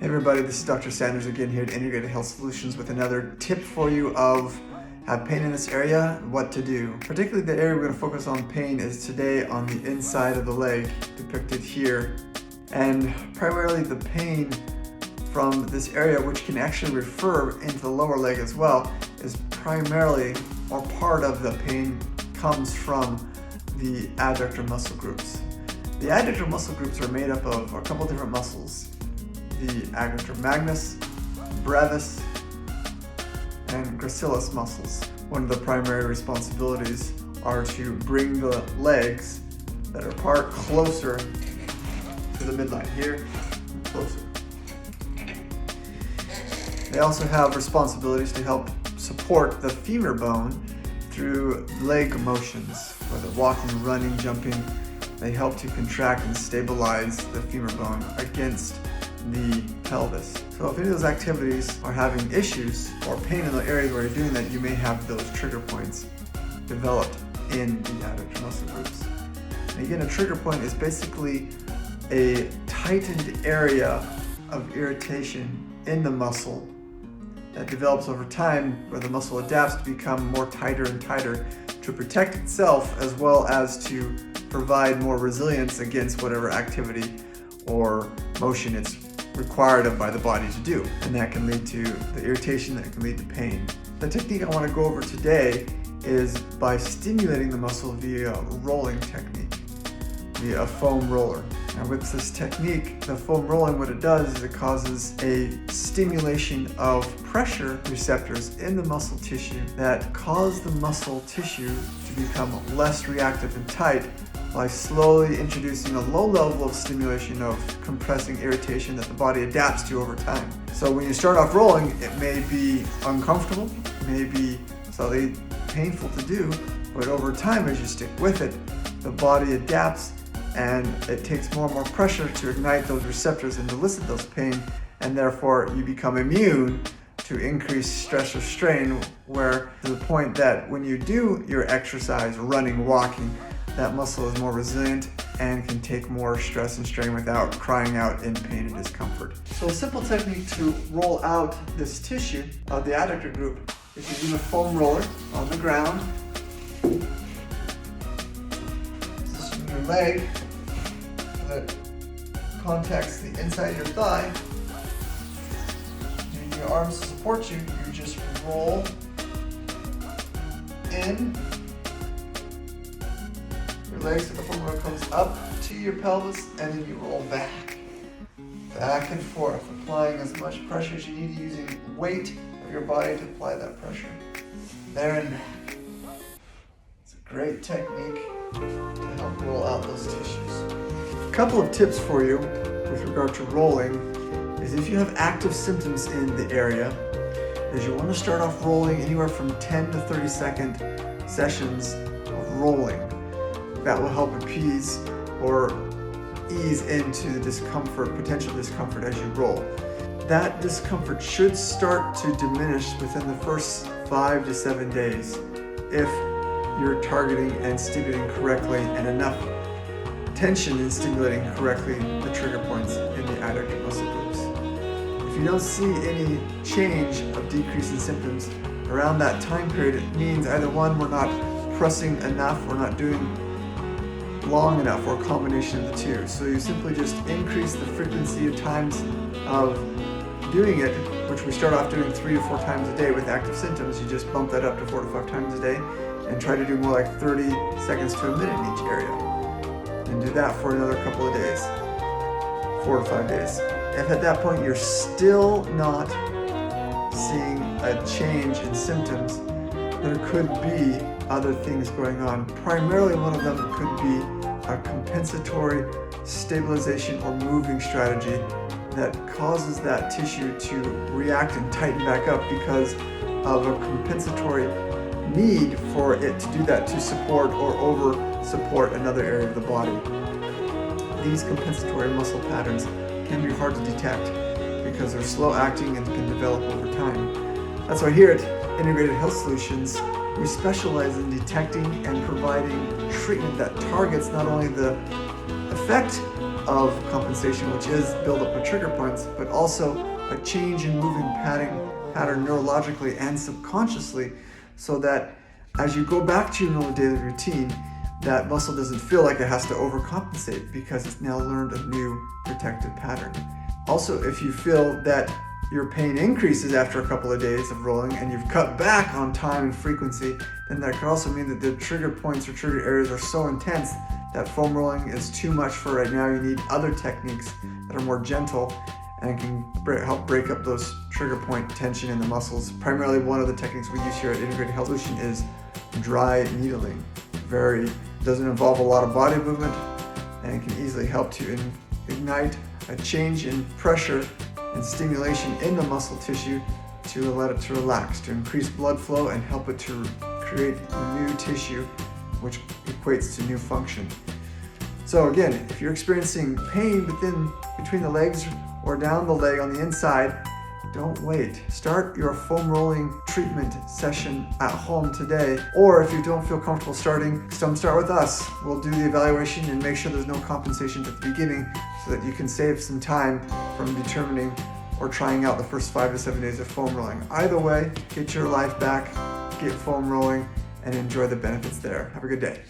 Hey everybody, this is Dr. Sanders again here at Integrated Health Solutions with another tip for you of have pain in this area, what to do. Particularly the area we're going to focus on pain is today on the inside of the leg, depicted here. And primarily the pain from this area, which can actually refer into the lower leg as well, is primarily, or part of the pain comes from the adductor muscle groups. The adductor muscle groups are made up of a couple different muscles. The adductor magnus, brevis, and gracilis muscles. One of the primary responsibilities are to bring the legs that are apart closer to the midline here, closer. They also have responsibilities to help support the femur bone through leg motions, whether walking, running, jumping. They help to contract and stabilize the femur bone against the pelvis. So if any of those activities are having issues or pain in the areas where you're doing that, you may have those trigger points developed in the adductor muscle groups. And again, a trigger point is basically a tightened area of irritation in the muscle that develops over time, where the muscle adapts to become more tighter and tighter to protect itself, as well as to provide more resilience against whatever activity or motion it's required of by the body to do. And that can lead to the irritation, that can lead to pain. The technique I want to go over today is by stimulating the muscle via a rolling technique, via a foam roller. Now with this technique, the foam rolling, what it does is it causes a stimulation of pressure receptors in the muscle tissue that cause the muscle tissue to become less reactive and tight, by slowly introducing a low level of stimulation of compressing irritation that the body adapts to over time. So when you start off rolling, it may be uncomfortable, it may be slightly painful to do, but over time as you stick with it, the body adapts and it takes more and more pressure to ignite those receptors and elicit those pain, and therefore you become immune to increased stress or strain, where to the point that when you do your exercise, running, walking, that muscle is more resilient and can take more stress and strain without crying out in pain and discomfort. So a simple technique to roll out this tissue of the adductor group is using a foam roller on the ground. Position your leg so that contacts the inside of your thigh. Using your arms to support you, you just roll in. Your legs to the foam roller comes up to your pelvis, and then you roll back and forth, applying as much pressure as you need, using weight of your body to apply that pressure. There and back. It's a great technique to help roll out those tissues. A couple of tips for you with regard to rolling is if you have active symptoms in the area, is you want to start off rolling anywhere from 10 to 30 second sessions of rolling. That will help appease or ease into the discomfort, potential discomfort as you roll. That discomfort should start to diminish within the first 5 to 7 days if you're targeting and stimulating correctly, and enough tension in stimulating correctly the trigger points in the adductor muscle groups. If you don't see any change of decrease in symptoms around that time period, it means either one, we're not pressing enough, we're not doing long enough, or a combination of the two. So you simply just increase the frequency of times of doing it, which we start off doing 3 to 4 times a day with active symptoms. You just bump that up to 4 to 5 times a day and try to do more like 30 seconds to a minute in each area. And do that for another couple of days, 4 to 5 days. If at that point you're still not seeing a change in symptoms, there could be other things going on. Primarily one of them could be a compensatory stabilization or moving strategy that causes that tissue to react and tighten back up because of a compensatory need for it to do that, to support or over support another area of the body. These compensatory muscle patterns can be hard to detect because they're slow acting and can develop over time. That's why here at Integrated Health Solutions, we specialize in detecting and providing treatment that targets not only the effect of compensation, which is buildup of trigger points, but also a change in moving pattern neurologically and subconsciously, so that as you go back to your normal daily routine, that muscle doesn't feel like it has to overcompensate because it's now learned a new protective pattern. Also, if you feel that your pain increases after a couple of days of rolling and you've cut back on time and frequency, then that could also mean that the trigger points or trigger areas are so intense that foam rolling is too much for right now. You need other techniques that are more gentle and can help break up those trigger point tension in the muscles. Primarily, one of the techniques we use here at Integrated Health Solution is dry needling. Doesn't involve a lot of body movement and can easily help to ignite a change in pressure and stimulation in the muscle tissue to let it to relax, to increase blood flow and help it to create new tissue, which equates to new function. So again, if you're experiencing pain between the legs or down the leg on the inside, don't wait. Start your foam rolling treatment session at home today. Or if you don't feel comfortable starting, start with us. We'll do the evaluation and make sure there's no compensations at the beginning so that you can save some time from determining or trying out the first 5 to 7 days of foam rolling. Either way, get your life back, get foam rolling, and enjoy the benefits there. Have a good day.